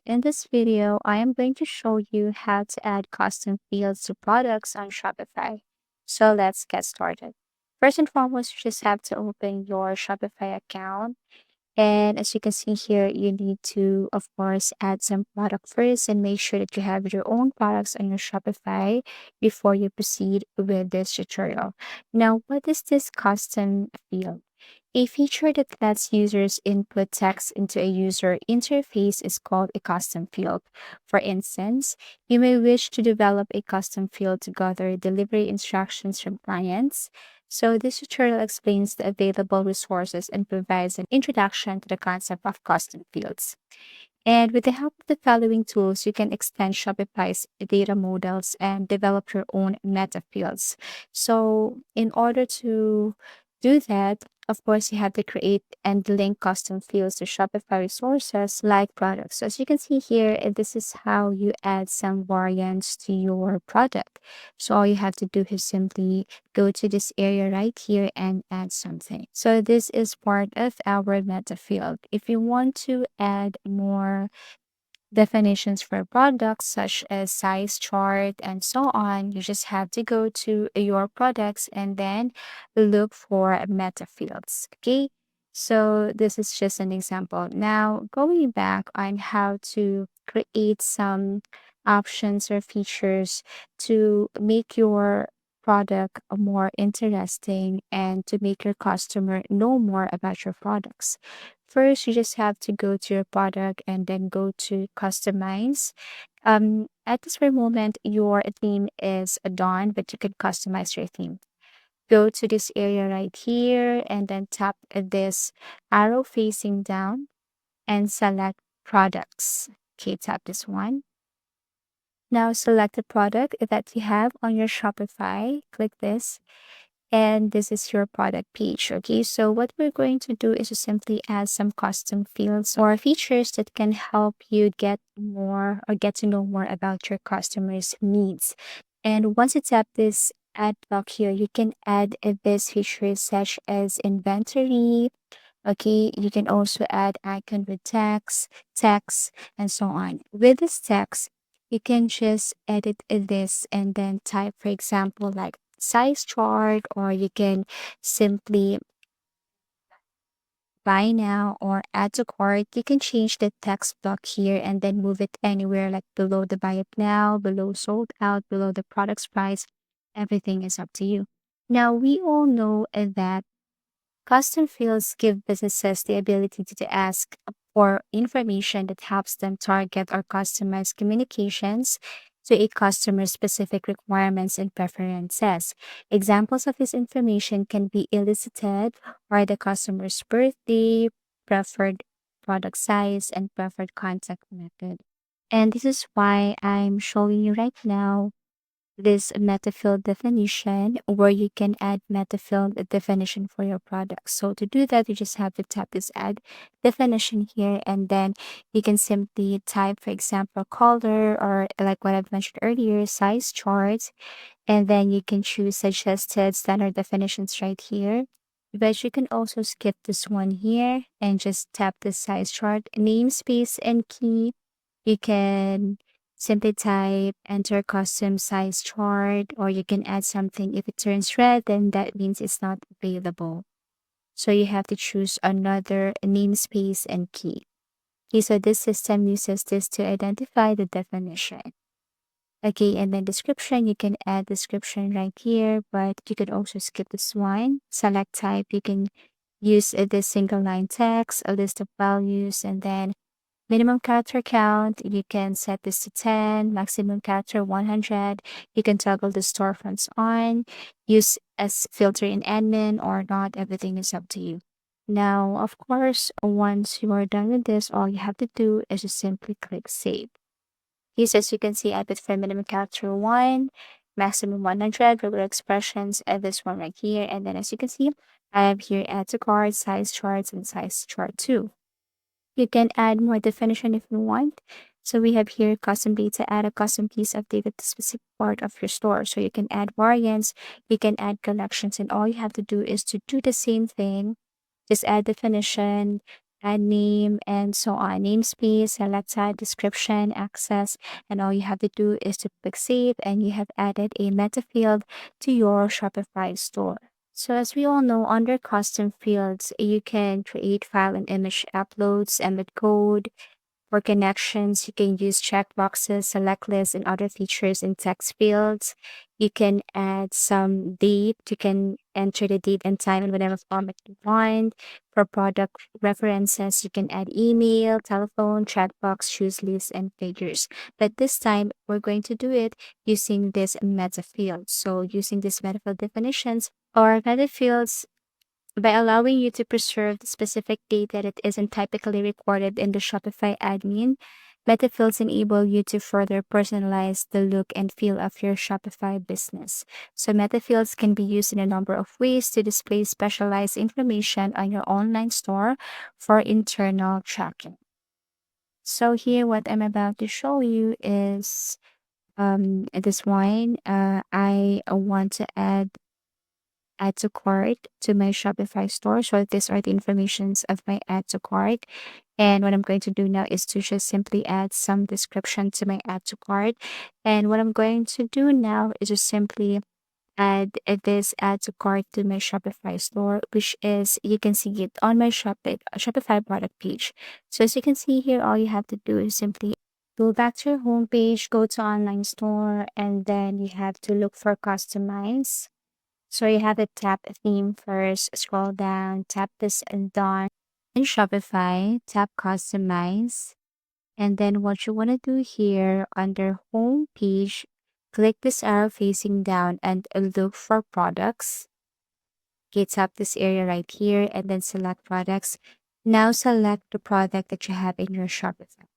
In this video, I am going to show you how to add custom fields to products on Shopify. So let's get started. First and foremost, you just have to open your Shopify account. And as you can see here, you need to, of course, add some product first and make sure that you have your own products on your Shopify before you proceed with this tutorial. Now, what is this custom field? A feature that lets users input text into a user interface is called a custom field. For instance, you may wish to develop a custom field to gather delivery instructions from clients. So, this tutorial explains the available resources and provides an introduction to the concept of custom fields. And with the help of the following tools, you can extend Shopify's data models and develop your own meta fields. So, in order to do that, of course, you have to create and link custom fields to Shopify resources like products. So, as you can see here, this is how you add some variants to your product. So, all you have to do is simply go to this area right here and add something. So this is part of our meta field. If you want to add more definitions for products such as size chart and so on, you just have to go to your products and then look for meta fields. Okay. So this is just an example. Now going back on how to create some options or features to make your product more interesting and to make your customer know more about your products. First, you just have to go to your product and then go to customize. At this very moment, your theme is done, but you can customize your theme. Go to this area right here and then tap this arrow facing down and select products. Okay, tap this one. Now select the product that you have on your Shopify. Click this and this is your product page. Okay, so what we're going to do is to simply add some custom fields or features that can help you get more or get to know more about your customers' needs. And once you tap this add block here, you can add this feature such as inventory. Okay, you can also add icon with text, and so on. With this text, you can just edit this and then type, for example, like size chart, or you can simply buy now or add to cart. You can change the text block here and then move it anywhere, like below the buy it now, below sold out, below the product's price. Everything is up to you. Now, we all know that custom fields give businesses the ability to ask for information that helps them target or customize communications to a customer's specific requirements and preferences. Examples of this information can be elicited by the customer's birthday, preferred product size, and preferred contact method. And this is why I'm showing you right now this metafield definition where you can add metafield definition for your product. So to do that, you just have to tap this add definition here and then you can simply type, for example, color or like what I've mentioned earlier, size charts, and then you can choose suggested standard definitions right here. But you can also skip this one here and just tap the size chart, namespace and key. You can simply type enter custom size chart, or you can add something. If it turns red, then that means it's not available. So you have to choose another namespace and key. Okay, so this system uses this to identify the definition. Okay, and then description, you can add description right here, but you could also skip this one. Select type, you can use this single line text, a list of values, and then minimum character count, you can set this to 10, maximum character 100. You can toggle the storefronts on, use as filter in admin or not, everything is up to you. Now, of course, once you are done with this, all you have to do is just simply click save. Yes, as you can see, I put for minimum character 1, maximum 100, regular expressions, and this one right here. And then as you can see, I have here add to cart, size charts, and size chart 2. You can add more definition if you want. So we have here custom data, add a custom piece of data to specific part of your store. So you can add variants, you can add collections, and all you have to do is to do the same thing. Just add definition, add name, and so on. Namespace, select type, description, access, and all you have to do is to click save, and you have added a meta field to your Shopify store. So as we all know, under custom fields, you can create file and image uploads, embed code, for connections, you can use checkboxes, select lists, and other features in text fields. You can add some date. You can enter the date and time in whatever format you want. For product references, you can add email, telephone, checkbox, choose lists, and figures. But this time, we're going to do it using this meta field. So using these meta field definitions or meta fields by allowing you to preserve the specific data that isn't typically recorded in the Shopify admin, metafields enable you to further personalize the look and feel of your Shopify business. So metafields can be used in a number of ways to display specialized information on your online store for internal tracking. So here what I'm about to show you is this one. I want to add to cart to my Shopify store. So these are the informations of my add to cart. And what I'm going to do now is to just simply add some description to my add to cart. And what I'm going to do now is just simply add this add to cart to my Shopify store, which is you can see it on my Shopify product page. So as you can see here, all you have to do is simply go back to your home page, go to online store, and then you have to look for customize. So you have to tap a theme first, scroll down, tap this and done. In Shopify, tap customize. And then what you want to do here under home page, click this arrow facing down and look for products. Okay, tap this area right here and then select products. Now select the product that you have in your Shopify.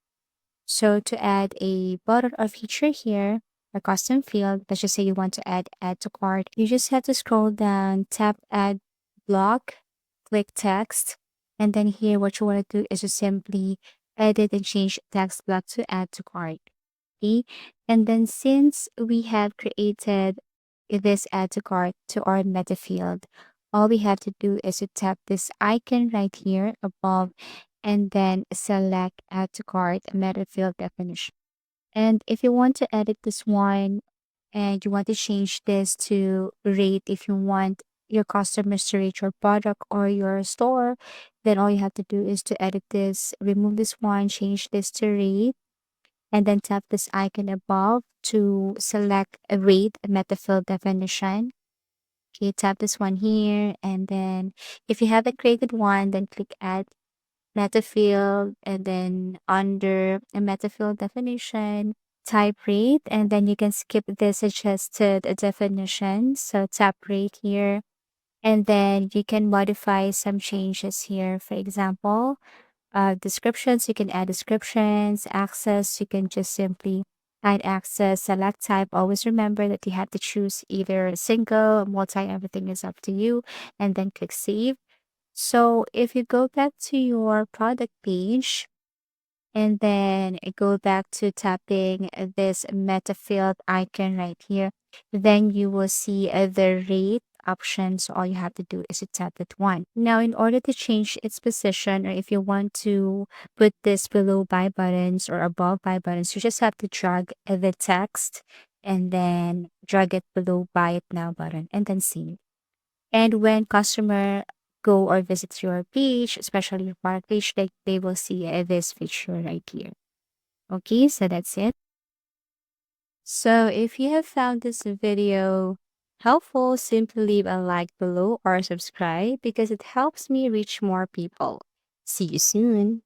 So to add a button or feature here, a custom field, let's just say you want to add to cart, you just have to scroll down, tap add block, click text, and then here what you want to do is just simply edit and change text block to add to cart. Okay? And then since we have created this add to cart to our meta field, all we have to do is to tap this icon right here above and then select add to cart meta field definition. And if you want to edit this one and you want to change this to rate, if you want your customers to rate your product or your store, then all you have to do is to edit this, remove this one, change this to rate, and then tap this icon above to select a rate meta field definition. Okay, tap this one here, and then if you haven't created one, then click add meta field, and then under a meta field definition, type rate, and then you can skip the suggested definition. So tap rate here, and then you can modify some changes here. For example, descriptions, you can add descriptions, access, you can just simply add access, select type. Always remember that you have to choose either single, multi, everything is up to you, and then click save. So if you go back to your product page and then go back to tapping this meta field icon right here, then you will see the rate option. So all you have to do is to tap that one. Now, in order to change its position, or if you want to put this below buy buttons or above buy buttons, you just have to drag the text and then drag it below buy it now button and then save. And when customer go or visit your page, especially your product page, they will see this feature right here. Okay, so that's it. So if you have found this video helpful, simply leave a like below or subscribe because it helps me reach more people. See you soon.